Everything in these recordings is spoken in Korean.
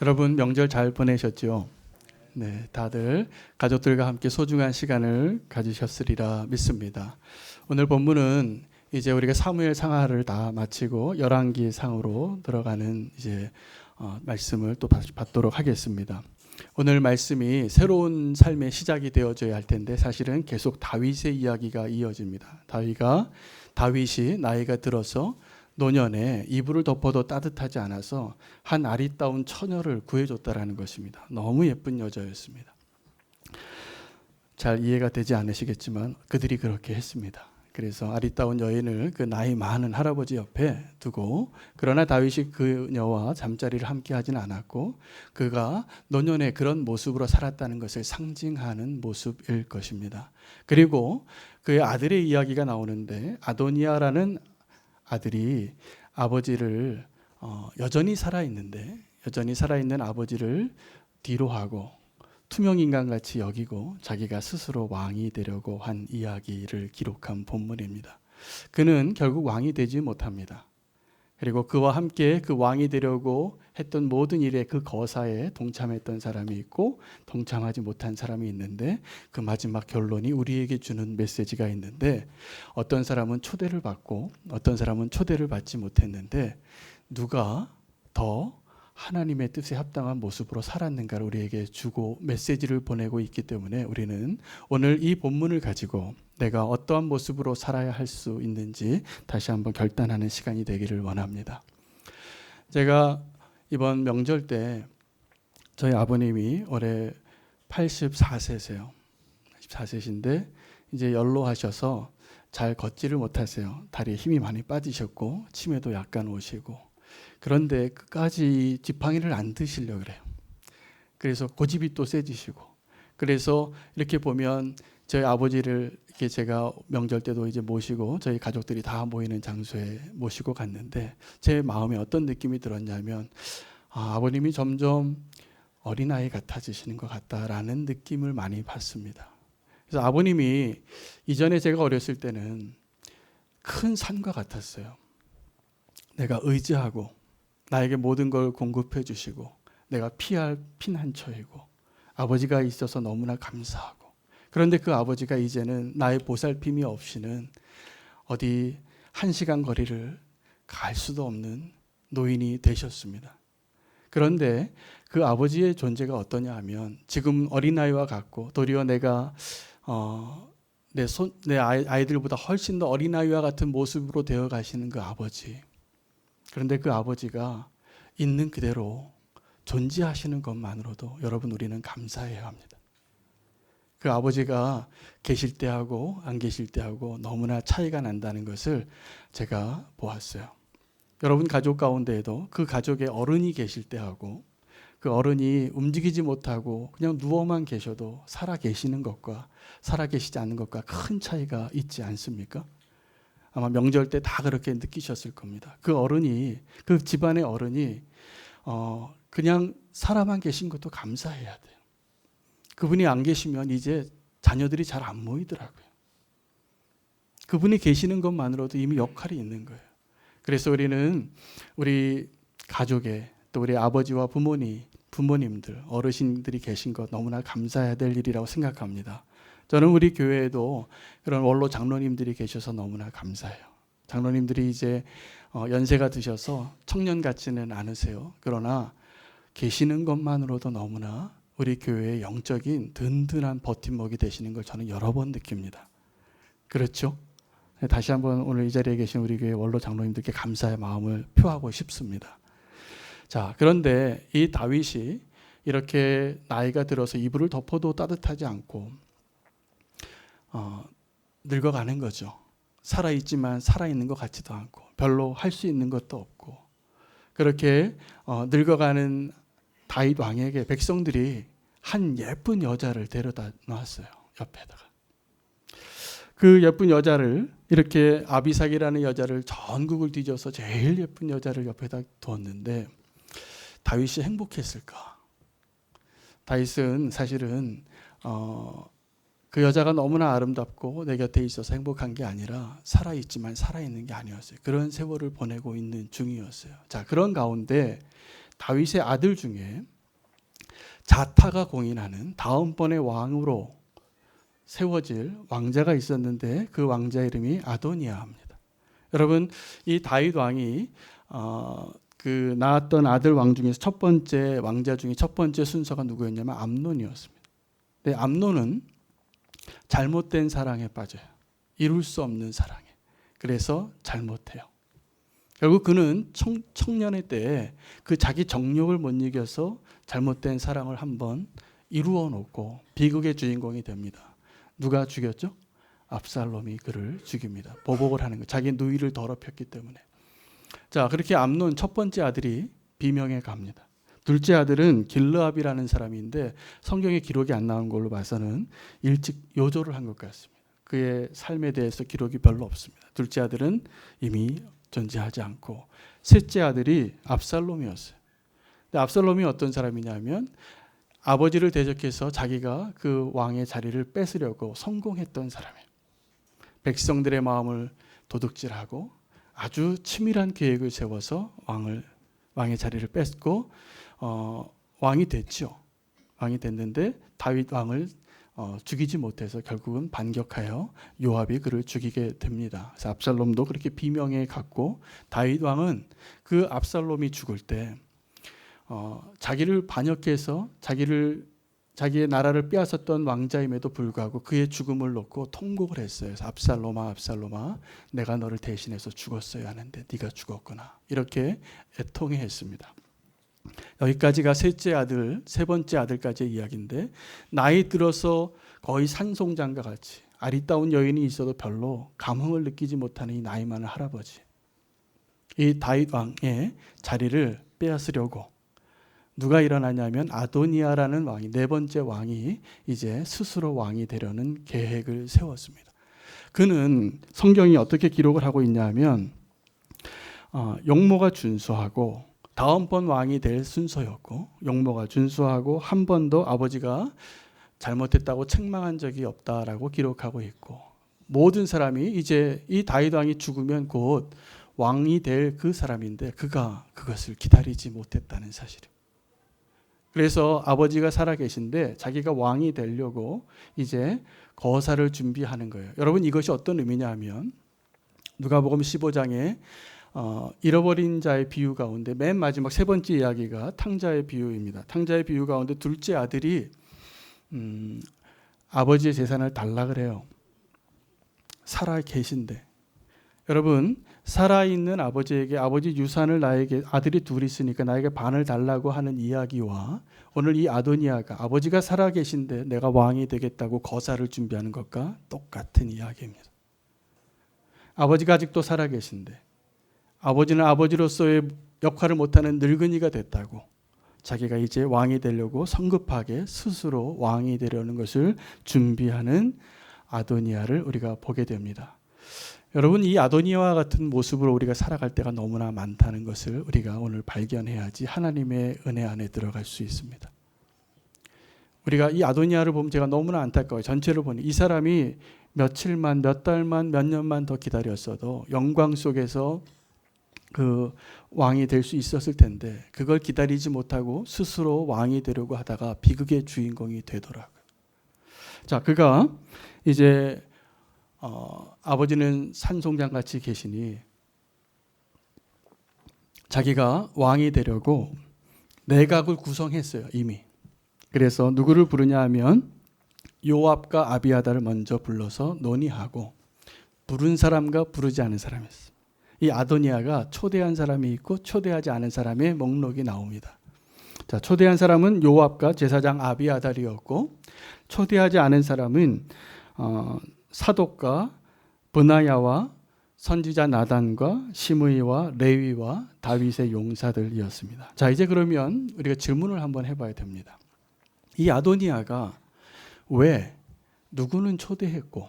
여러분 명절 잘 보내셨죠? 네, 다들 가족들과 함께 소중한 시간을 가지셨으리라 믿습니다. 오늘 본문은 이제 우리가 사무엘 상하를 다 마치고 열왕기 상으로 들어가는 이제 말씀을 또 받도록 하겠습니다. 오늘 말씀이 새로운 삶의 시작이 되어져야 할 텐데 사실은 계속 다윗의 이야기가 이어집니다. 다윗이 나이가 들어서 노년에 이불을 덮어도 따뜻하지 않아서 한 아리따운 처녀를 구해줬다라는 것입니다. 너무 예쁜 여자였습니다. 잘 이해가 되지 않으시겠지만 그들이 그렇게 했습니다. 그래서 아리따운 여인을 그 나이 많은 할아버지 옆에 두고, 그러나 다윗이 그녀와 잠자리를 함께 하진 않았고 그가 노년에 그런 모습으로 살았다는 것을 상징하는 모습일 것입니다. 그리고 그의 아들의 이야기가 나오는데, 아도니아라는 아들이 아버지를 여전히 살아있는 아버지를 뒤로하고 투명인간같이 여기고 자기가 스스로 왕이 되려고 한 이야기를 기록한 본문입니다. 그는 결국 왕이 되지 못합니다. 그리고 그와 함께 그 왕이 되려고 했던 모든 일에 그 거사에 동참했던 사람이 있고 동참하지 못한 사람이 있는데, 그 마지막 결론이 우리에게 주는 메시지가 있는데, 어떤 사람은 초대를 받고 어떤 사람은 초대를 받지 못했는데 누가 더 하나님의 뜻에 합당한 모습으로 살았는가를 우리에게 주고 메시지를 보내고 있기 때문에 우리는 오늘 이 본문을 가지고 내가 어떠한 모습으로 살아야 할 수 있는지 다시 한번 결단하는 시간이 되기를 원합니다. 제가 이번 명절 때 저희 아버님이 올해 84세세요. 84세신데 이제 연로하셔서 잘 걷지를 못하세요. 다리에 힘이 많이 빠지셨고 치매도 약간 오시고, 그런데 끝까지 지팡이를 안 드시려고 그래요. 그래서 고집이 또 세지시고, 그래서 이렇게 보면 저희 아버지를 이렇게 제가 명절 때도 이제 모시고 저희 가족들이 다 모이는 장소에 모시고 갔는데 제 마음에 어떤 느낌이 들었냐면, 아버님이 점점 어린아이 같아지시는 것 같다라는 느낌을 많이 받습니다. 그래서 아버님이 이전에 제가 어렸을 때는 큰 산과 같았어요. 내가 의지하고 나에게 모든 걸 공급해 주시고 내가 피할 피난처이고 아버지가 있어서 너무나 감사하고, 그런데 그 아버지가 이제는 나의 보살핌이 없이는 어디 1시간 거리를 갈 수도 없는 노인이 되셨습니다. 그런데 그 아버지의 존재가 어떠냐 하면, 지금 어린아이와 같고 도리어 내가 내 아이들보다 훨씬 더 어린아이와 같은 모습으로 되어 가시는 그 아버지, 그런데 그 아버지가 있는 그대로 존재하시는 것만으로도 여러분 우리는 감사해야 합니다. 그 아버지가 계실 때하고 안 계실 때하고 너무나 차이가 난다는 것을 제가 보았어요. 여러분 가족 가운데에도 그 가족의 어른이 계실 때하고 그 어른이 움직이지 못하고 그냥 누워만 계셔도 살아 계시는 것과 살아 계시지 않는 것과 큰 차이가 있지 않습니까? 아마 명절 때 다 그렇게 느끼셨을 겁니다. 그 집안의 어른이 그냥 살아만 계신 것도 감사해야 돼요. 그분이 안 계시면 이제 자녀들이 잘 안 모이더라고요. 그분이 계시는 것만으로도 이미 역할이 있는 거예요. 그래서 우리는 우리 가족에 또 우리 아버지와 부모님들, 어르신들이 계신 것 너무나 감사해야 될 일이라고 생각합니다. 저는 우리 교회에도 그런 원로 장로님들이 계셔서 너무나 감사해요. 장로님들이 이제 연세가 드셔서 청년 같지는 않으세요. 그러나 계시는 것만으로도 너무나 우리 교회의 영적인 든든한 버팀목이 되시는 걸 저는 여러 번 느낍니다. 그렇죠? 다시 한번 오늘 이 자리에 계신 우리 교회 원로 장로님들께 감사의 마음을 표하고 싶습니다. 자, 그런데 이 다윗이 이렇게 나이가 들어서 이불을 덮어도 따뜻하지 않고 늙어가는 거죠. 살아있지만 살아있는 것 같지도 않고 별로 할 수 있는 것도 없고, 그렇게 늙어가는 다윗 왕에게 백성들이 한 예쁜 여자를 데려다 놨어요. 옆에다가. 그 예쁜 여자를, 이렇게 아비삭이라는 여자를 전국을 뒤져서 제일 예쁜 여자를 옆에다 두었는데 다윗이 행복했을까? 다윗은 사실은 그 여자가 너무나 아름답고 내 곁에 있어서 행복한 게 아니라 살아있지만 살아있는 게 아니었어요. 그런 세월을 보내고 있는 중이었어요. 자, 그런 가운데 다윗의 아들 중에 자타가 공인하는 다음번의 왕으로 세워질 왕자가 있었는데 그 왕자 이름이 아도니아입니다. 여러분, 이 다윗 왕이 그 낳았던 아들 왕 중에서 첫 번째 왕자 중에 첫 번째 순서가 누구였냐면 암논이었습니다. 근데 암논은 잘못된 사랑에 빠져요. 이룰 수 없는 사랑에. 그래서 잘못해요. 결국 그는 청년의 때에 그 자기 정욕을 못 이겨서 잘못된 사랑을 한번 이루어 놓고 비극의 주인공이 됩니다. 누가 죽였죠? 압살롬이 그를 죽입니다. 보복을 하는 거. 자기 누이를 더럽혔기 때문에. 자, 그렇게 암논 첫 번째 아들이 비명에 갑니다. 둘째 아들은 길르압이라는 사람인데 성경에 기록이 안 나온 걸로 봐서는 일찍 요조를 한 것 같습니다. 그의 삶에 대해서 기록이 별로 없습니다. 둘째 아들은 이미 존재하지 않고 셋째 아들이 압살롬이었어요. 근데 압살롬이 어떤 사람이냐면 아버지를 대적해서 자기가 그 왕의 자리를 뺏으려고 성공했던 사람이에요. 백성들의 마음을 도둑질하고 아주 치밀한 계획을 세워서 왕의 자리를 뺏고 왕이 됐죠. 왕이 됐는데 다윗 왕을 죽이지 못해서 결국은 반격하여 요압이 그를 죽이게 됩니다. 그래서 압살롬도 그렇게 비명에 갔고 다윗 왕은 그 압살롬이 죽을 때 자기를 반역해서 자기의 나라를 빼앗았던 왕자임에도 불구하고 그의 죽음을 놓고 통곡을 했어요. 그래서 압살롬아, 압살롬아, 내가 너를 대신해서 죽었어야 하는데 네가 죽었구나. 이렇게 애통해했습니다. 여기까지가 셋째 아들, 세 번째 아들까지의 이야기인데 나이 들어서 거의 산송장과 같이 아리따운 여인이 있어도 별로 감흥을 느끼지 못하는 이 나이 많은 할아버지. 이 다윗 왕의 자리를 빼앗으려고 누가 일어나냐면 아도니아라는 왕이, 네 번째 왕이 이제 스스로 왕이 되려는 계획을 세웠습니다. 그는 성경이 어떻게 기록을 하고 있냐면 용모가 준수하고 다음번 왕이 될 순서였고 용모가 준수하고 한 번도 아버지가 잘못했다고 책망한 적이 없다라고 기록하고 있고 모든 사람이 이제 이 다윗 왕이 죽으면 곧 왕이 될 그 사람인데 그가 그것을 기다리지 못했다는 사실이에요. 그래서 아버지가 살아계신데 자기가 왕이 되려고 이제 거사를 준비하는 거예요. 여러분 이것이 어떤 의미냐 하면 누가복음 15장에 잃어버린 자의 비유 가운데 맨 마지막 세 번째 이야기가 탕자의 비유입니다. 탕자의 비유 가운데 둘째 아들이 아버지의 재산을 달라 그래요. 살아 계신데 여러분 살아있는 아버지에게 아버지 유산을 나에게 아들이 둘 있으니까 나에게 반을 달라고 하는 이야기와 오늘 이 아도니아가 아버지가 살아계신데 내가 왕이 되겠다고 거사를 준비하는 것과 똑같은 이야기입니다. 아버지가 아직도 살아계신데 아버지는 아버지로서의 역할을 못하는 늙은이가 됐다고 자기가 이제 왕이 되려고 성급하게 스스로 왕이 되려는 것을 준비하는 아도니아를 우리가 보게 됩니다. 여러분 이 아도니아와 같은 모습으로 우리가 살아갈 때가 너무나 많다는 것을 우리가 오늘 발견해야지 하나님의 은혜 안에 들어갈 수 있습니다. 우리가 이 아도니아를 보면 제가 너무나 안타까워요. 전체를 보니 이 사람이 며칠만, 몇 달만, 몇 년만 더 기다렸어도 영광 속에서 그 왕이 될 수 있었을 텐데 그걸 기다리지 못하고 스스로 왕이 되려고 하다가 비극의 주인공이 되더라고요. 자, 그가 이제 아버지는 산송장같이 계시니 자기가 왕이 되려고 내각을 구성했어요. 이미. 그래서 누구를 부르냐 하면 요압과 아비아다를 먼저 불러서 논의하고 부른 사람과 부르지 않은 사람이 있어요. 이 아도니아가 초대한 사람이 있고 초대하지 않은 사람의 목록이 나옵니다. 자, 초대한 사람은 요압과 제사장 아비아달이었고 초대하지 않은 사람은 사독과 브나야와 선지자 나단과 시므이와 레위와 다윗의 용사들이었습니다. 자, 이제 그러면 우리가 질문을 한번 해봐야 됩니다. 이 아도니아가 왜 누구는 초대했고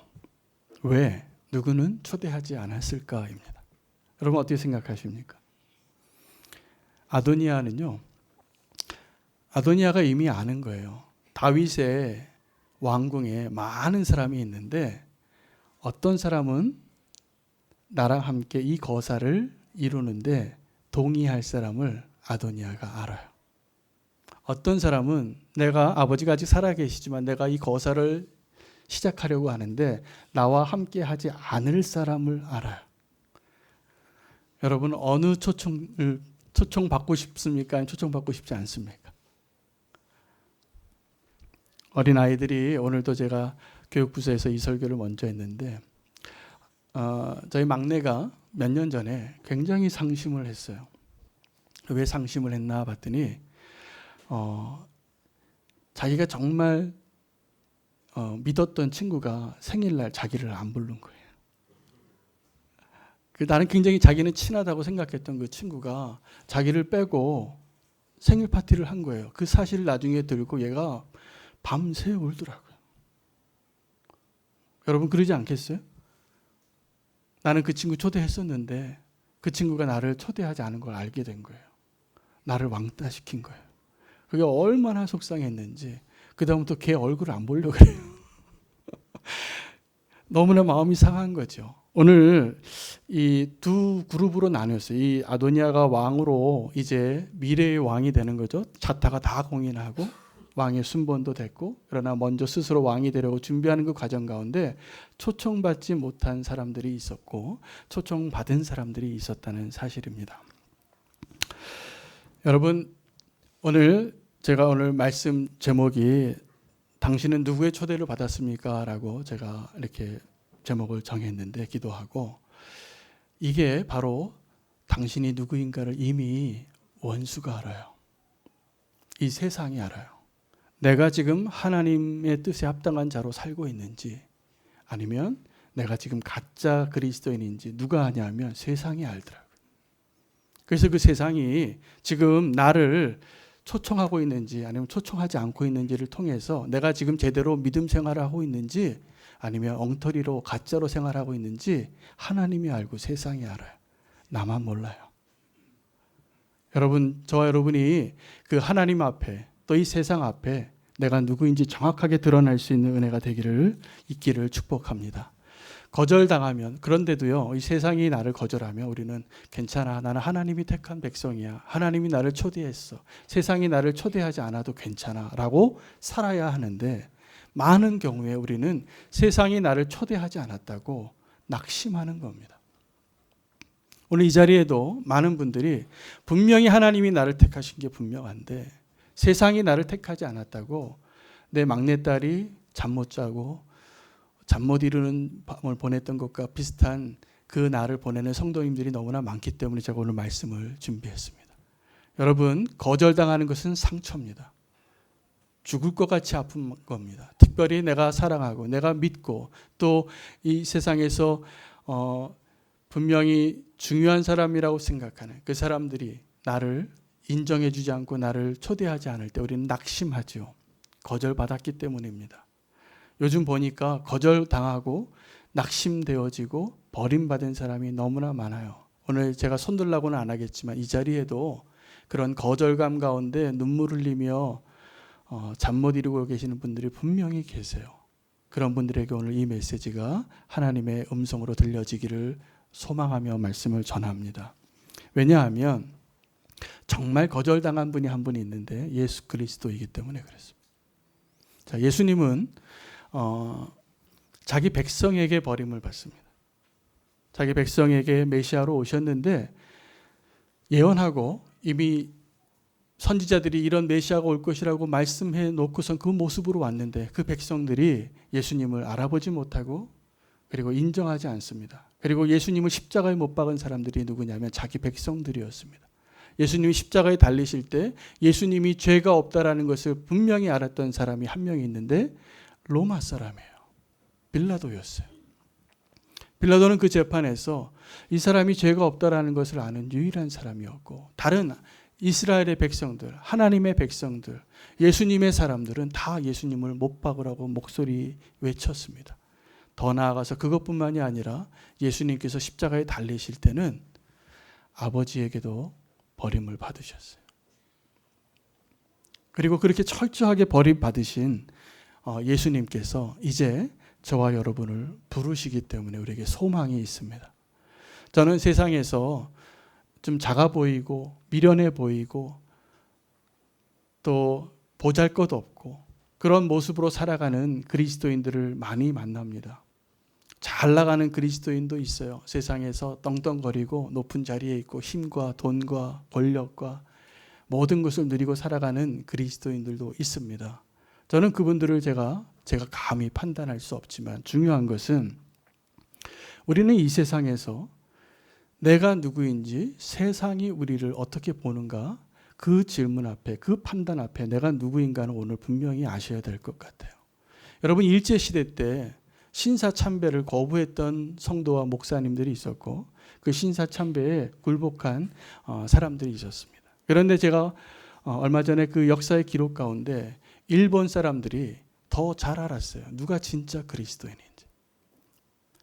왜 누구는 초대하지 않았을까입니다. 여러분 어떻게 생각하십니까? 아도니아가 이미 아는 거예요. 다윗의 왕궁에 많은 사람이 있는데 어떤 사람은 나랑 함께 이 거사를 이루는데 동의할 사람을 아도니아가 알아요. 어떤 사람은 내가 아버지가 아직 살아계시지만 내가 이 거사를 시작하려고 하는데 나와 함께 하지 않을 사람을 알아요. 여러분 어느 초청받고 싶습니까? 아니면 초청받고 싶지 않습니까? 어린아이들이 오늘도 제가 교육부서에서 이 설교를 먼저 했는데 저희 막내가 몇 년 전에 굉장히 상심을 했어요. 왜 상심을 했나 봤더니 자기가 정말 믿었던 친구가 생일날 자기를 안 부른 거예요. 나는 굉장히 자기는 친하다고 생각했던 그 친구가 자기를 빼고 생일 파티를 한 거예요. 그 사실을 나중에 들고 얘가 밤새 울더라고요. 여러분 그러지 않겠어요? 나는 그 친구 초대했었는데 그 친구가 나를 초대하지 않은 걸 알게 된 거예요. 나를 왕따시킨 거예요. 그게 얼마나 속상했는지 그 다음부터 걔 얼굴을 안 보려고 그래요. 너무나 마음이 상한 거죠. 오늘 이 두 그룹으로 나뉘었어요. 이 아도니아가 왕으로 이제 미래의 왕이 되는 거죠. 자타가 다 공인하고 왕의 순번도 됐고, 그러나 먼저 스스로 왕이 되려고 준비하는 그 과정 가운데 초청받지 못한 사람들이 있었고 초청받은 사람들이 있었다는 사실입니다. 여러분 제가 오늘 말씀 제목이 당신은 누구의 초대를 받았습니까? 라고 제가 이렇게 제목을 정했는데 기도하고, 이게 바로 당신이 누구인가를 이미 원수가 알아요. 이 세상이 알아요. 내가 지금 하나님의 뜻에 합당한 자로 살고 있는지 아니면 내가 지금 가짜 그리스도인인지 누가 아냐면 세상이 알더라고요. 그래서 그 세상이 지금 나를 초청하고 있는지 아니면 초청하지 않고 있는지를 통해서 내가 지금 제대로 믿음 생활을 하고 있는지 아니면 엉터리로 가짜로 생활하고 있는지 하나님이 알고 세상이 알아요. 나만 몰라요. 여러분, 저와 여러분이 그 하나님 앞에 또 이 세상 앞에 내가 누구인지 정확하게 드러날 수 있는 은혜가 있기를 축복합니다. 거절당하면, 그런데도요, 이 세상이 나를 거절하면 우리는 괜찮아, 나는 하나님이 택한 백성이야, 하나님이 나를 초대했어, 세상이 나를 초대하지 않아도 괜찮아 라고 살아야 하는데, 많은 경우에 우리는 세상이 나를 초대하지 않았다고 낙심하는 겁니다. 오늘 이 자리에도 많은 분들이 분명히 하나님이 나를 택하신 게 분명한데 세상이 나를 택하지 않았다고 내 막내딸이 잠 못 자고 잠 못 이루는 밤을 보냈던 것과 비슷한 그 날을 보내는 성도님들이 너무나 많기 때문에 제가 오늘 말씀을 준비했습니다. 여러분, 거절당하는 것은 상처입니다. 죽을 것 같이 아픈 겁니다. 특별히 내가 사랑하고 내가 믿고 또 이 세상에서 분명히 중요한 사람이라고 생각하는 그 사람들이 나를 인정해주지 않고 나를 초대하지 않을 때 우리는 낙심하죠. 거절받았기 때문입니다. 요즘 보니까 거절당하고 낙심되어지고 버림받은 사람이 너무나 많아요. 오늘 제가 손들라고는 안 하겠지만 이 자리에도 그런 거절감 가운데 눈물 흘리며 잠 못 이루고 계시는 분들이 분명히 계세요. 그런 분들에게 오늘 이 메시지가 하나님의 음성으로 들려지기를 소망하며 말씀을 전합니다. 왜냐하면 정말 거절당한 분이 한 분이 있는데 예수 그리스도이기 때문에 그렇습니다. 자, 예수님은 자기 백성에게 버림을 받습니다. 자기 백성에게 메시아로 오셨는데 예언하고 이미 선지자들이 이런 메시아가 올 것이라고 말씀해 놓고선 그 모습으로 왔는데 그 백성들이 예수님을 알아보지 못하고 그리고 인정하지 않습니다. 그리고 예수님을 십자가에 못 박은 사람들이 누구냐면 자기 백성들이었습니다. 예수님이 십자가에 달리실 때 예수님이 죄가 없다라는 것을 분명히 알았던 사람이 한 명이 있는데 로마 사람이에요. 빌라도였어요. 빌라도는 그 재판에서 이 사람이 죄가 없다라는 것을 아는 유일한 사람이었고 다른 이스라엘의 백성들, 하나님의 백성들, 예수님의 사람들은 다 예수님을 못 박으라고 목소리 외쳤습니다. 더 나아가서 그것뿐만이 아니라 예수님께서 십자가에 달리실 때는 아버지에게도 버림을 받으셨어요. 그리고 그렇게 철저하게 버림받으신 예수님께서 이제 저와 여러분을 부르시기 때문에 우리에게 소망이 있습니다. 저는 세상에서 좀 작아 보이고 미련해 보이고 또 보잘것없고 그런 모습으로 살아가는 그리스도인들을 많이 만납니다. 잘 나가는 그리스도인도 있어요. 세상에서 떵떵거리고 높은 자리에 있고 힘과 돈과 권력과 모든 것을 누리고 살아가는 그리스도인들도 있습니다. 저는 그분들을 제가 감히 판단할 수 없지만 중요한 것은 우리는 이 세상에서 내가 누구인지 세상이 우리를 어떻게 보는가 그 질문 앞에 그 판단 앞에 내가 누구인가는 오늘 분명히 아셔야 될 것 같아요. 여러분 일제시대 때 신사참배를 거부했던 성도와 목사님들이 있었고 그 신사참배에 굴복한 사람들이 있었습니다. 그런데 제가 얼마 전에 그 역사의 기록 가운데 일본 사람들이 더 잘 알았어요. 누가 진짜 그리스도인인지.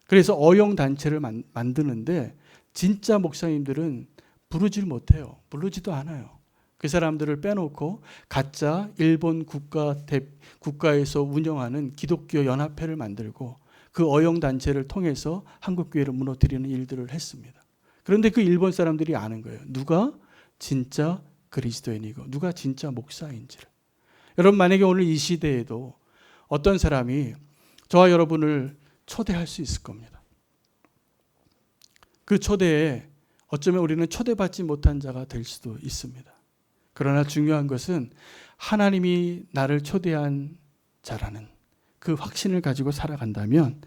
그래서 어용단체를 만드는데 진짜 목사님들은 부르질 못해요. 부르지도 않아요. 그 사람들을 빼놓고 가짜 일본 국가에서 운영하는 기독교 연합회를 만들고 그 어용단체를 통해서 한국교회를 무너뜨리는 일들을 했습니다. 그런데 그 일본 사람들이 아는 거예요. 누가 진짜 그리스도인이고 누가 진짜 목사인지를. 여러분 만약에 오늘 이 시대에도 어떤 사람이 저와 여러분을 초대할 수 있을 겁니다. 그 초대에 어쩌면 우리는 초대받지 못한 자가 될 수도 있습니다. 그러나 중요한 것은 하나님이 나를 초대한 자라는 그 확신을 가지고 살아간다면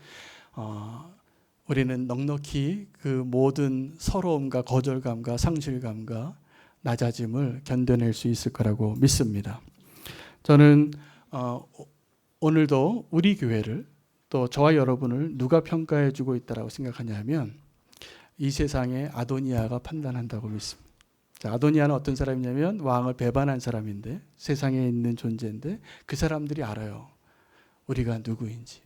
우리는 넉넉히 그 모든 서러움과 거절감과 상실감과 낮아짐을 견뎌낼 수 있을 거라고 믿습니다. 저는 오늘도 우리 교회를 또 저와 여러분을 누가 평가해 주고 있다고 생각하냐면 이 세상의 아도니아가 판단한다고 믿습니다. 자, 아도니아는 어떤 사람이냐면 왕을 배반한 사람인데 세상에 있는 존재인데 그 사람들이 알아요. 우리가 누구인지.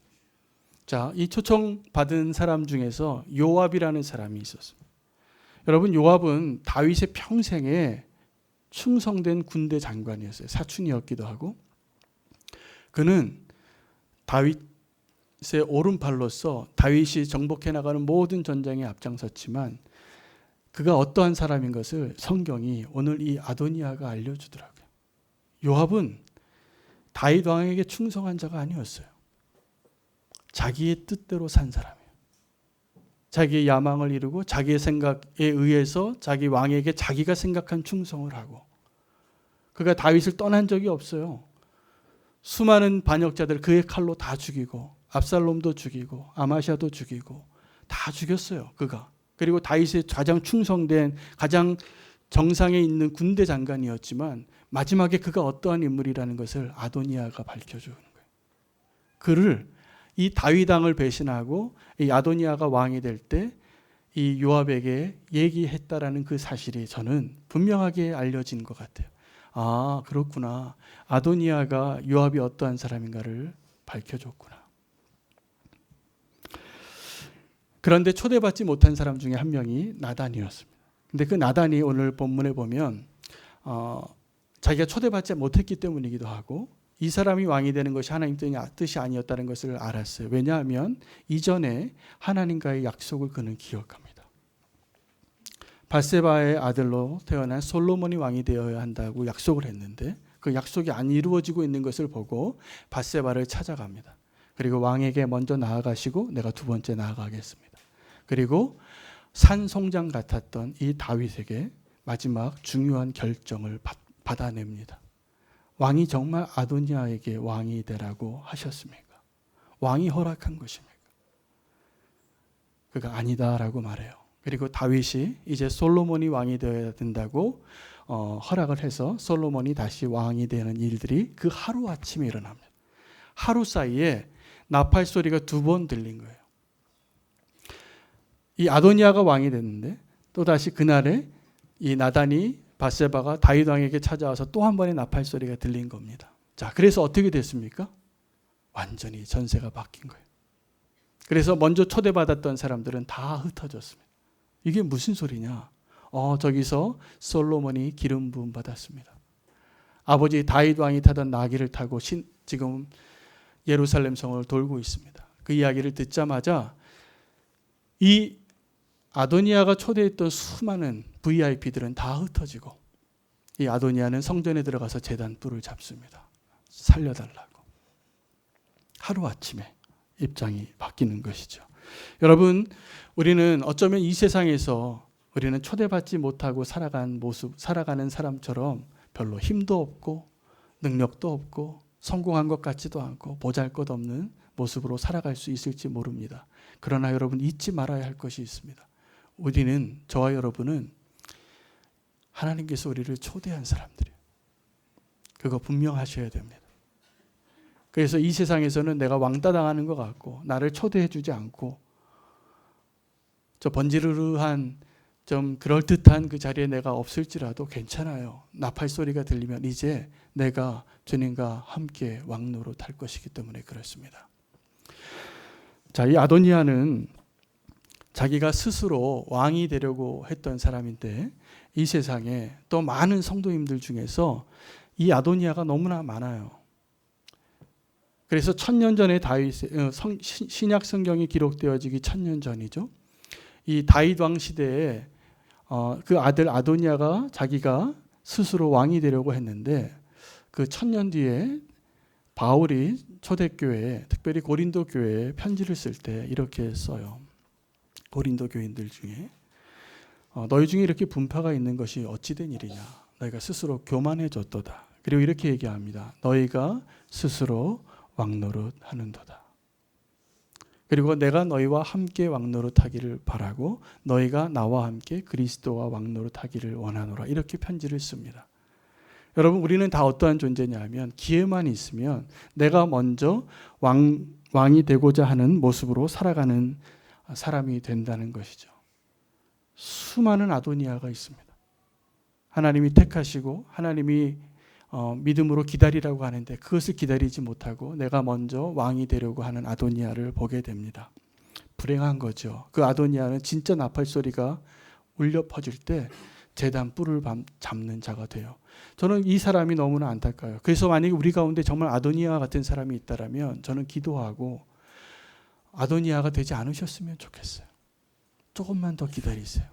자, 이 초청받은 사람 중에서 요압이라는 사람이 있었습니다. 여러분 요압은 다윗의 평생에 충성된 군대 장관이었어요. 사춘이었기도 하고 그는 다윗의 오른팔로서 다윗이 정복해 나가는 모든 전쟁에 앞장섰지만 그가 어떠한 사람인 것을 성경이 오늘 이 아도니아가 알려주더라고요. 요압은 다윗 왕에게 충성한 자가 아니었어요. 자기의 뜻대로 산 사람이에요. 자기의 야망을 이루고 자기의 생각에 의해서 자기 왕에게 자기가 생각한 충성을 하고 그가 다윗을 떠난 적이 없어요. 수많은 반역자들 그의 칼로 다 죽이고 압살롬도 죽이고 아마샤도 죽이고 다 죽였어요. 그가. 그리고 다윗의 가장 충성된 가장 정상에 있는 군대 장관이었지만 마지막에 그가 어떠한 인물이라는 것을 아도니아가 밝혀주는 거예요. 그를 이 다윗 왕을 배신하고 이 아도니아가 왕이 될 때 이 요압에게 얘기했다라는 그 사실이 저는 분명하게 알려진 것 같아요. 아, 그렇구나. 아도니아가 요압이 어떠한 사람인가를 밝혀줬구나. 그런데 초대받지 못한 사람 중에 한 명이 나단이었습니다. 근데 그 나단이 오늘 본문에 보면 자기가 초대받지 못했기 때문이기도 하고 이 사람이 왕이 되는 것이 하나님 뜻이 아니었다는 것을 알았어요. 왜냐하면 이전에 하나님과의 약속을 그는 기억합니다. 밧세바의 아들로 태어난 솔로몬이 왕이 되어야 한다고 약속을 했는데 그 약속이 안 이루어지고 있는 것을 보고 밧세바를 찾아갑니다. 그리고 왕에게 먼저 나아가시고 내가 두 번째 나아가겠습니다. 그리고 산송장 같았던 이 다윗에게 마지막 중요한 결정을 받아냅니다. 왕이 정말 아도니아에게 왕이 되라고 하셨습니까? 왕이 허락한 것입니까? 그가 아니다라고 말해요. 그리고 다윗이 이제 솔로몬이 왕이 되어야 된다고 허락을 해서 솔로몬이 다시 왕이 되는 일들이 그 하루아침에 일어납니다. 하루 사이에 나팔 소리가 2번 들린 거예요. 이 아도니아가 왕이 됐는데 또다시 그날에 이 나단이 밧세바가 다윗 왕에게 찾아와서 또 한 번의 나팔 소리가 들린 겁니다. 자, 그래서 어떻게 됐습니까? 완전히 전세가 바뀐 거예요. 그래서 먼저 초대받았던 사람들은 다 흩어졌습니다. 이게 무슨 소리냐? 저기서 솔로몬이 기름 부음 받았습니다. 아버지 다윗 왕이 타던 나귀를 타고 지금 예루살렘 성을 돌고 있습니다. 그 이야기를 듣자마자 이 아도니아가 초대했던 수많은 VIP들은 다 흩어지고 이 아도니아는 성전에 들어가서 제단 뿔을 잡습니다. 살려달라고. 하루아침에 입장이 바뀌는 것이죠. 여러분, 우리는 어쩌면 이 세상에서 우리는 초대받지 못하고 살아가는 사람처럼 별로 힘도 없고 능력도 없고 성공한 것 같지도 않고 보잘것없는 모습으로 살아갈 수 있을지 모릅니다. 그러나 여러분, 잊지 말아야 할 것이 있습니다. 우리는, 저와 여러분은 하나님께서 우리를 초대한 사람들이에요. 그거 분명하셔야 됩니다. 그래서 이 세상에서는 내가 왕따 당하는 것 같고 나를 초대해 주지 않고 저 번지르르한 좀 그럴듯한 그 자리에 내가 없을지라도 괜찮아요. 나팔 소리가 들리면 이제 내가 주님과 함께 왕노릇할 것이기 때문에 그렇습니다. 자, 이 아도니아는 자기가 스스로 왕이 되려고 했던 사람인데 이 세상에 또 많은 성도님들 중에서 이 아도니아가 너무나 많아요. 그래서 1000년 전에 신약 성경이 기록되어지기 1000년 전이죠. 이 다윗 왕 시대에 그 아들 아도니아가 자기가 스스로 왕이 되려고 했는데 그 1000년 뒤에 바울이 초대교회에, 특별히 고린도 교회에 편지를 쓸 때 이렇게 써요. 고린도 교인들 중에 너희 중에 이렇게 분파가 있는 것이 어찌된 일이냐. 너희가 스스로 교만해졌도다. 그리고 이렇게 얘기합니다. 너희가 스스로 왕노릇 하는도다. 그리고 내가 너희와 함께 왕노릇 하기를 바라고 너희가 나와 함께 그리스도와 왕노릇 하기를 원하노라. 이렇게 편지를 씁니다. 여러분, 우리는 다 어떠한 존재냐 하면 기회만 있으면 내가 먼저 왕이 되고자 하는 모습으로 살아가는 사람이 된다는 것이죠. 수많은 아도니아가 있습니다. 하나님이 택하시고 하나님이 믿음으로 기다리라고 하는데 그것을 기다리지 못하고 내가 먼저 왕이 되려고 하는 아도니아를 보게 됩니다. 불행한 거죠. 그 아도니아는 진짜 나팔 소리가 울려 퍼질 때 제단 뿔을 잡는 자가 돼요. 저는 이 사람이 너무나 안타까워요. 그래서 만약에 우리 가운데 정말 아도니아 같은 사람이 있다면 저는 기도하고 아도니아가 되지 않으셨으면 좋겠어요. 조금만 더 기다리세요.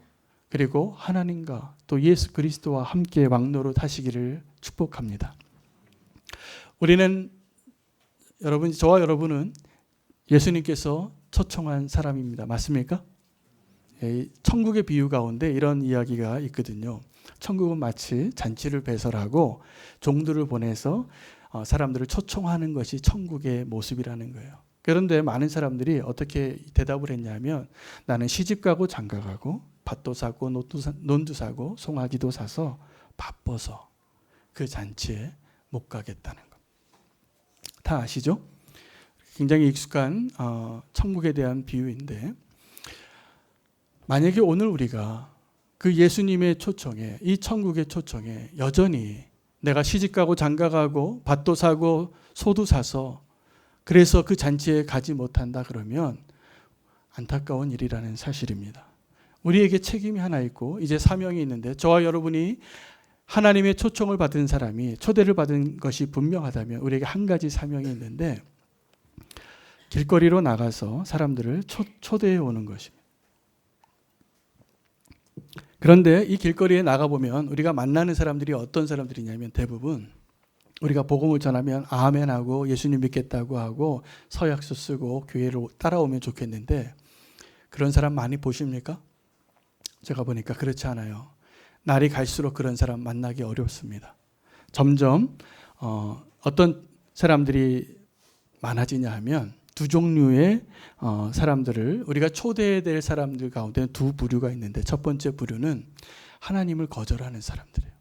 그리고 하나님과 또 예수 그리스도와 함께 왕노릇 하시기를 축복합니다. 우리는, 여러분, 저와 여러분은 예수님께서 초청한 사람입니다. 맞습니까? 천국의 비유 가운데 이런 이야기가 있거든요. 천국은 마치 잔치를 배설하고 종들을 보내서 사람들을 초청하는 것이 천국의 모습이라는 거예요. 그런데 많은 사람들이 어떻게 대답을 했냐면 나는 시집가고 장가가고 밭도 사고 논도 사고 송아지도 사서 바빠서 그 잔치에 못 가겠다는 것. 다 아시죠? 굉장히 익숙한 천국에 대한 비유인데 만약에 오늘 우리가 그 예수님의 초청에, 이 천국의 초청에 여전히 내가 시집가고 장가가고 밭도 사고 소도 사서 그래서 그 잔치에 가지 못한다 그러면 안타까운 일이라는 사실입니다. 우리에게 책임이 하나 있고 이제 사명이 있는데 저와 여러분이 하나님의 초청을 받은 사람이 초대를 받은 것이 분명하다면 우리에게 한 가지 사명이 있는데 길거리로 나가서 사람들을 초대해 오는 것입니다. 그런데 이 길거리에 나가보면 우리가 만나는 사람들이 어떤 사람들이냐면 대부분 우리가 복음을 전하면 아멘하고 예수님 믿겠다고 하고 서약서 쓰고 교회를 따라오면 좋겠는데 그런 사람 많이 보십니까? 제가 보니까 그렇지 않아요. 날이 갈수록 그런 사람 만나기 어렵습니다. 점점 어떤 사람들이 많아지냐 하면 두 종류의 사람들을 우리가 초대해야 될 사람들 가운데 두 부류가 있는데 첫 번째 부류는 하나님을 거절하는 사람들이에요.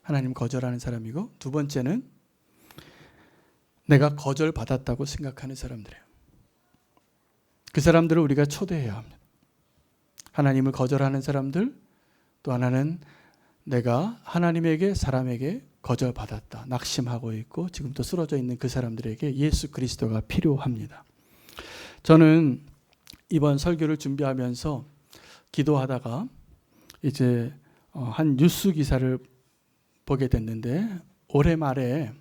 하나님 거절하는 사람이고 두 번째는 내가 거절받았다고 생각하는 사람들이에요. 그 사람들을 우리가 초대해야 합니다. 하나님을 거절하는 사람들, 또 하나는 내가 하나님에게 사람에게 거절받았다, 낙심하고 있고 지금 또 쓰러져 있는 그 사람들에게 예수 그리스도가 필요합니다. 저는 이번 설교를 준비하면서 기도하다가 이제 한 뉴스 기사를 보게 됐는데 올해 말에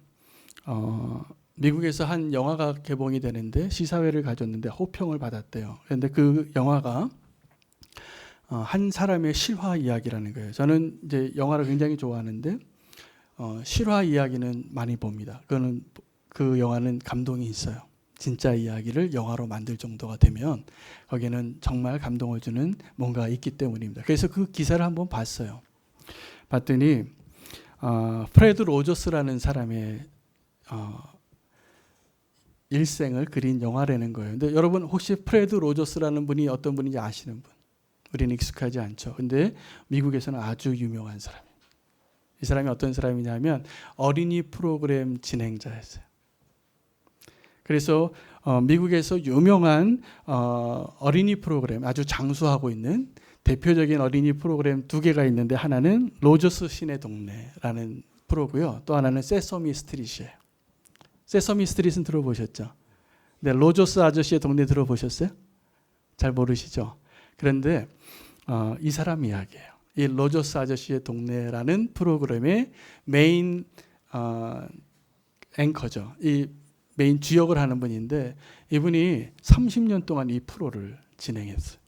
미국에서 한 영화가 개봉이 되는데 시사회를 가졌는데 호평을 받았대요. 그런데 그 영화가 한 사람의 실화 이야기라는 거예요. 저는 이제 영화를 굉장히 좋아하는데 실화 이야기는 많이 봅니다. 그 영화는 감동이 있어요. 진짜 이야기를 영화로 만들 정도가 되면 거기는 정말 감동을 주는 뭔가가 있기 때문입니다. 그래서 그 기사를 한번 봤어요. 봤더니 프레드 로저스라는 사람의 일생을 그린 영화라는 거예요. 근데 여러분 혹시 프레드 로저스라는 분이 어떤 분인지 아시는 분? 우리는 익숙하지 않죠. 근데 미국에서는 아주 유명한 사람이에요. 이 사람이 어떤 사람이냐면 어린이 프로그램 진행자였어요. 그래서 미국에서 유명한 어린이 프로그램, 아주 장수하고 있는 대표적인 어린이 프로그램 두 개가 있는데 하나는 로저스 신의 동네라는 프로고요. 또 하나는 세서미 스트릿이에요. 세서미 스트릿은 들어보셨죠? 네, 로저스 아저씨의 동네 들어보셨어요? 잘 모르시죠? 그런데 이 사람 이야기예요. 이 로저스 아저씨의 동네라는 프로그램의 메인 앵커죠. 이 메인 주역을 하는 분인데 이분이 30년 동안 이 프로를 진행했어요.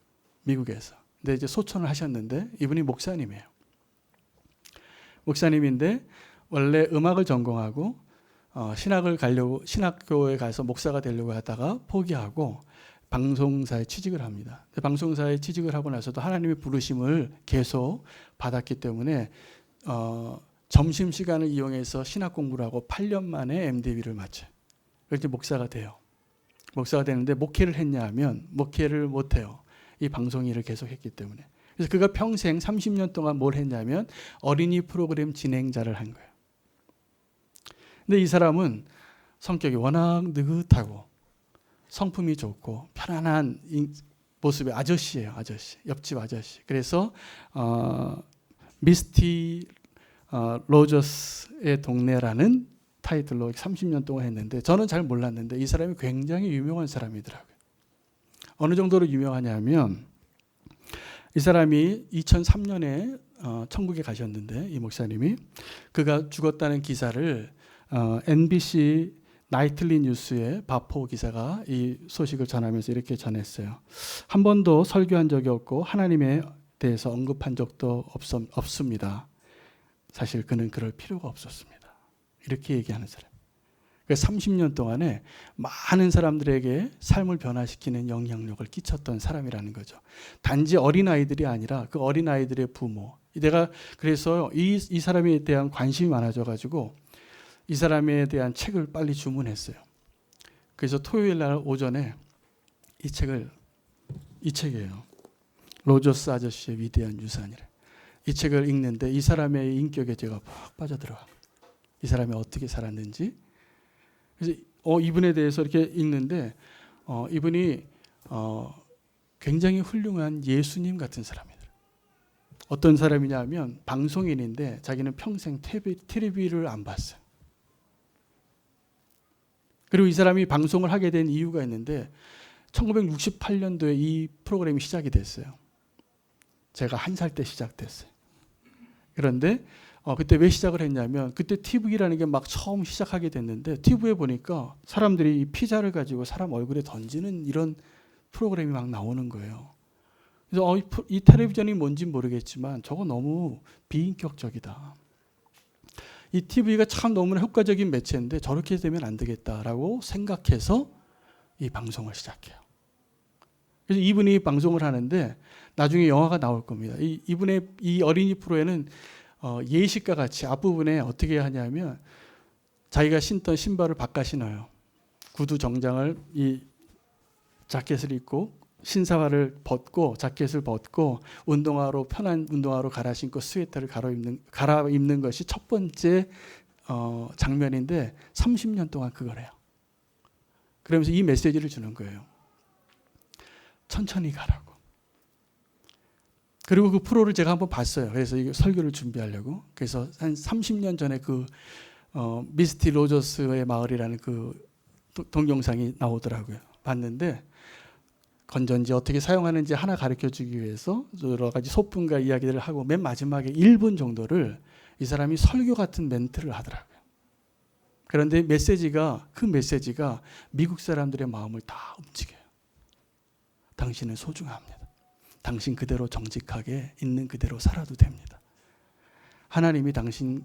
미국에서. 근데 이제 소천을 하셨는데 이분이 목사님이에요. 목사님인데 원래 음악을 전공하고 신학교에 가서 목사가 되려고 하다가 포기하고 방송사에 취직을 합니다. 방송사에 취직을 하고 나서도 하나님의 부르심을 계속 받았기 때문에 점심시간을 이용해서 신학 공부를 하고 8년 만에 MDB를 마쳐요. 그래서 목사가 돼요. 목사가 되는데 목회를 했냐 하면 목회를 못해요. 이 방송 일을 계속했기 때문에. 그래서 그가 평생 30년 동안 뭘 했냐면 어린이 프로그램 진행자를 한 거예요. 근데 이 사람은 성격이 워낙 느긋하고 성품이 좋고 편안한 모습의 아저씨예요. 아저씨. 옆집 아저씨. 그래서 미스티 로저스의 동네라는 타이틀로 30년 동안 했는데 저는 잘 몰랐는데 이 사람이 굉장히 유명한 사람이더라고요. 어느 정도로 유명하냐면 이 사람이 2003년에 천국에 가셨는데 이 목사님이 그가 죽었다는 기사를 NBC 나이틀리 뉴스의 바포 기사가 이 소식을 전하면서 이렇게 전했어요. 한 번도 설교한 적이 없고 하나님에 대해서 언급한 적도 없습니다. 사실 그는 그럴 필요가 없었습니다. 이렇게 얘기하는 사람. 30년 동안에 많은 사람들에게 삶을 변화시키는 영향력을 끼쳤던 사람이라는 거죠. 단지 어린아이들이 아니라 그 어린아이들의 부모. 내가 그래서 이 사람에 대한 관심이 많아져가지고 이 사람에 대한 책을 빨리 주문했어요. 그래서 토요일 날 오전에 이 책이에요. 로저스 아저씨의 위대한 유산이래. 이 책을 읽는데 이 사람의 인격에 제가 푹 빠져들어가. 이 사람이 어떻게 살았는지. 그래서 이분에 대해서 이렇게 읽는데 이분이 굉장히 훌륭한 예수님 같은 사람이다. 어떤 사람이냐 하면 방송인인데 자기는 평생 텔레비를 안 봤어요. 그리고 이 사람이 방송을 하게 된 이유가 있는데 1968년도에 이 프로그램이 시작이 됐어요. 제가 1살 때 시작됐어요. 그런데 그때 왜 시작을 했냐면 그때 TV라는 게 막 처음 시작하게 됐는데 TV에 보니까 사람들이 이 피자를 가지고 사람 얼굴에 던지는 이런 프로그램이 막 나오는 거예요. 그래서 이 텔레비전이 뭔지 모르겠지만 저거 너무 비인격적이다. 이 TV가 참 너무나 효과적인 매체인데 저렇게 되면 안 되겠다라고 생각해서 이 방송을 시작해요. 그래서 이분이 방송을 하는데 나중에 영화가 나올 겁니다. 이분의 이 어린이 프로에는 예식과 같이 앞부분에 어떻게 하냐면 자기가 신던 신발을 바꿔 신어요. 구두 정장을 이 자켓을 입고 신사화를 벗고 자켓을 벗고 편한 운동화로 갈아 신고 스웨터를 갈아입는 것이 첫 번째 장면인데 30년 동안 그걸 해요. 그러면서 이 메시지를 주는 거예요. 천천히 가라고. 그리고 그 프로를 제가 한번 봤어요. 그래서 이 설교를 준비하려고. 그래서 한 30년 전에 그 미스티 로저스의 마을이라는 그 동영상이 나오더라고요. 봤는데 건전지 어떻게 사용하는지 하나 가르쳐주기 위해서 여러 가지 소품과 이야기들을 하고 맨 마지막에 1분 정도를 이 사람이 설교 같은 멘트를 하더라고요. 그런데 그 메시지가 미국 사람들의 마음을 다 움직여요. 당신은 소중합니다. 당신 그대로 정직하게 있는 그대로 살아도 됩니다. 하나님이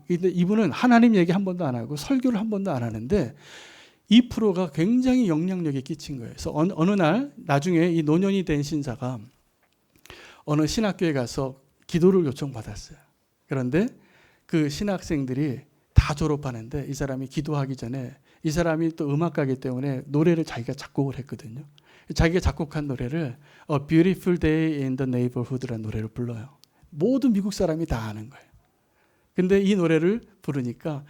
이분은 하나님 얘기 한 번도 안 하고 설교를 한 번도 안 하는데 이 프로가 굉장히 영향력이 끼친 거예요. 그래서 어느 날 나중에 이 노년이 된 신사가 어느 신학교에 가서 기도를 요청받았어요. 그런데 그 신학생들이 다 졸업하는데 이 사람이 기도하기 전에 이 사람이 또 음악가이기 때문에 노래를 자기가 작곡을 했거든요. 자기가 작곡한 노래를 A Beautiful Day in the Neighborhood라는 노래를 불러요. 모든 미국 사람이 다 아는 거예요. 근데 이 노래를 부르니까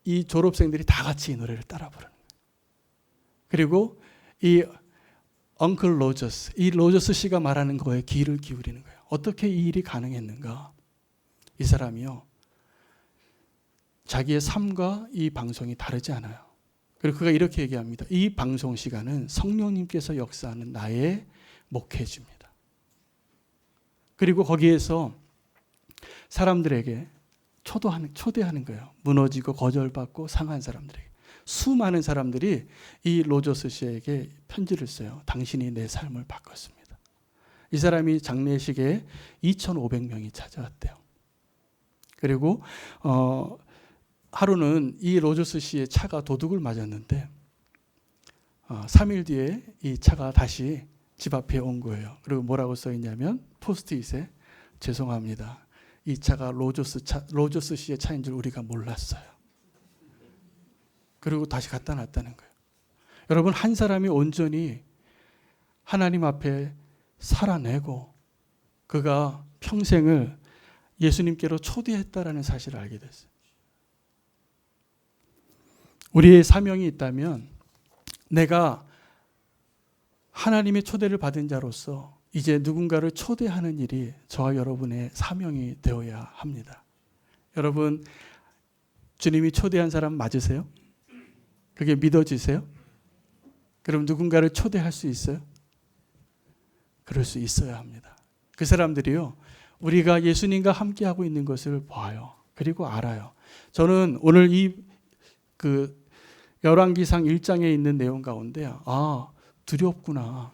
이 졸업생들이 다 같이 이 노래를 따라 부르는 거예요. 그리고 이 엉클 로저스, 이 로저스 씨가 말하는 거에 귀를 기울이는 거예요. 어떻게 이 일이 가능했는가? 이 사람이요, 자기의 삶과 이 방송이 다르지 않아요. 그리고 그가 이렇게 얘기합니다. 이 방송 시간은 성령님께서 역사하는 나의 목회지입니다. 그리고 거기에서 사람들에게 초대하는 거예요. 무너지고 거절받고 상한 사람들에게. 수많은 사람들이 이 로저스 씨에게 편지를 써요. 당신이 내 삶을 바꿨습니다. 이 사람이 장례식에 2,500명이 찾아왔대요. 그리고 하루는 이 로저스 씨의 차가 도둑을 맞았는데 3일 뒤에 이 차가 다시 집 앞에 온 거예요. 그리고 뭐라고 써 있냐면 포스트잇에 죄송합니다. 이 차가 로저스 씨의 차인 줄 우리가 몰랐어요. 그리고 다시 갖다 놨다는 거예요. 여러분, 한 사람이 온전히 하나님 앞에 살아내고 그가 평생을 예수님께로 초대했다라는 사실을 알게 됐어요. 우리의 사명이 있다면 내가 하나님의 초대를 받은 자로서 이제 누군가를 초대하는 일이 저와 여러분의 사명이 되어야 합니다. 여러분, 주님이 초대한 사람 맞으세요? 그게 믿어지세요? 그럼 누군가를 초대할 수 있어요? 그럴 수 있어야 합니다. 그 사람들이요, 우리가 예수님과 함께하고 있는 것을 봐요. 그리고 알아요. 저는 오늘 열왕기상 1장에 있는 내용 가운데 두렵구나.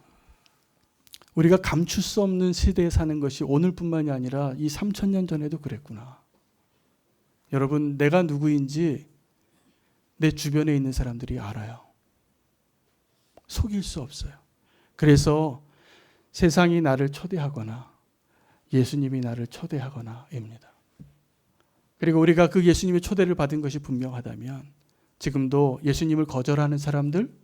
우리가 감출 수 없는 시대에 사는 것이 오늘뿐만이 아니라 이 3,000년 전에도 그랬구나. 여러분, 내가 누구인지 내 주변에 있는 사람들이 알아요. 속일 수 없어요. 그래서 세상이 나를 초대하거나 예수님이 나를 초대하거나입니다. 그리고 우리가 그 예수님의 초대를 받은 것이 분명하다면 지금도 예수님을 거절하는 사람들,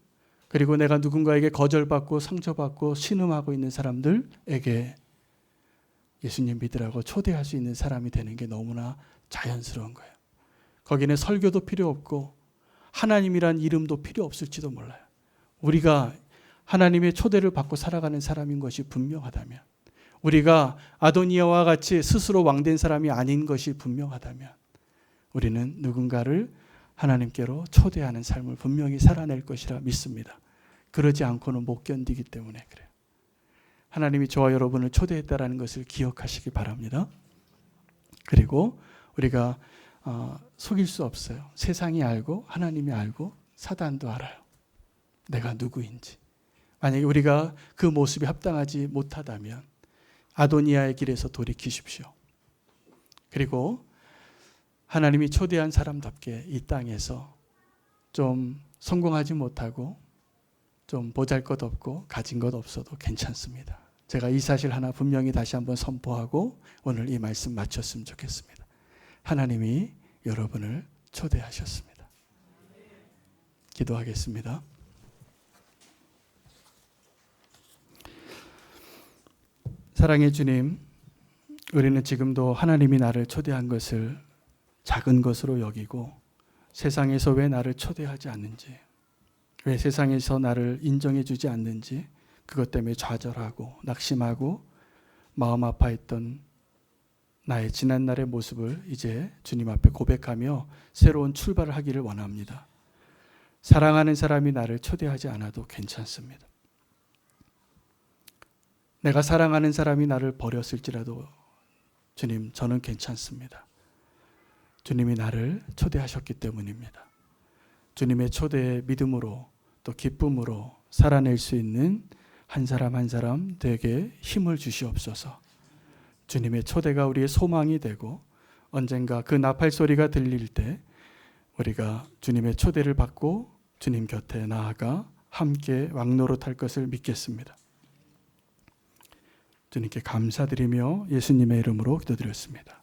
그리고 내가 누군가에게 거절받고 상처받고 신음하고 있는 사람들에게 예수님 믿으라고 초대할 수 있는 사람이 되는 게 너무나 자연스러운 거예요. 거기는 설교도 필요 없고 하나님이란 이름도 필요 없을지도 몰라요. 우리가 하나님의 초대를 받고 살아가는 사람인 것이 분명하다면, 우리가 아도니아와 같이 스스로 왕된 사람이 아닌 것이 분명하다면 우리는 누군가를 하나님께로 초대하는 삶을 분명히 살아낼 것이라 믿습니다. 그러지 않고는 못 견디기 때문에 그래요. 하나님이 저와 여러분을 초대했다라는 것을 기억하시기 바랍니다. 그리고 우리가 속일 수 없어요. 세상이 알고 하나님이 알고 사단도 알아요. 내가 누구인지. 만약에 우리가 그 모습이 합당하지 못하다면 아도니아의 길에서 돌이키십시오. 그리고 하나님이 초대한 사람답게 이 땅에서 좀 성공하지 못하고 좀 보잘것없고 가진 것 없어도 괜찮습니다. 제가 이 사실 하나 분명히 다시 한번 선포하고 오늘 이 말씀 마쳤으면 좋겠습니다. 하나님이 여러분을 초대하셨습니다. 기도하겠습니다. 사랑의 주님, 우리는 지금도 하나님이 나를 초대한 것을 작은 것으로 여기고 세상에서 왜 나를 초대하지 않는지, 왜 세상에서 나를 인정해 주지 않는지 그것 때문에 좌절하고 낙심하고 마음 아파했던 나의 지난날의 모습을 이제 주님 앞에 고백하며 새로운 출발을 하기를 원합니다. 사랑하는 사람이 나를 초대하지 않아도 괜찮습니다. 내가 사랑하는 사람이 나를 버렸을지라도 주님, 저는 괜찮습니다. 주님이 나를 초대하셨기 때문입니다. 주님의 초대에 믿음으로 또 기쁨으로 살아낼 수 있는 한 사람 한 사람 되게 힘을 주시옵소서. 주님의 초대가 우리의 소망이 되고 언젠가 그 나팔 소리가 들릴 때 우리가 주님의 초대를 받고 주님 곁에 나아가 함께 왕노릇할 것을 믿겠습니다. 주님께 감사드리며 예수님의 이름으로 기도드렸습니다.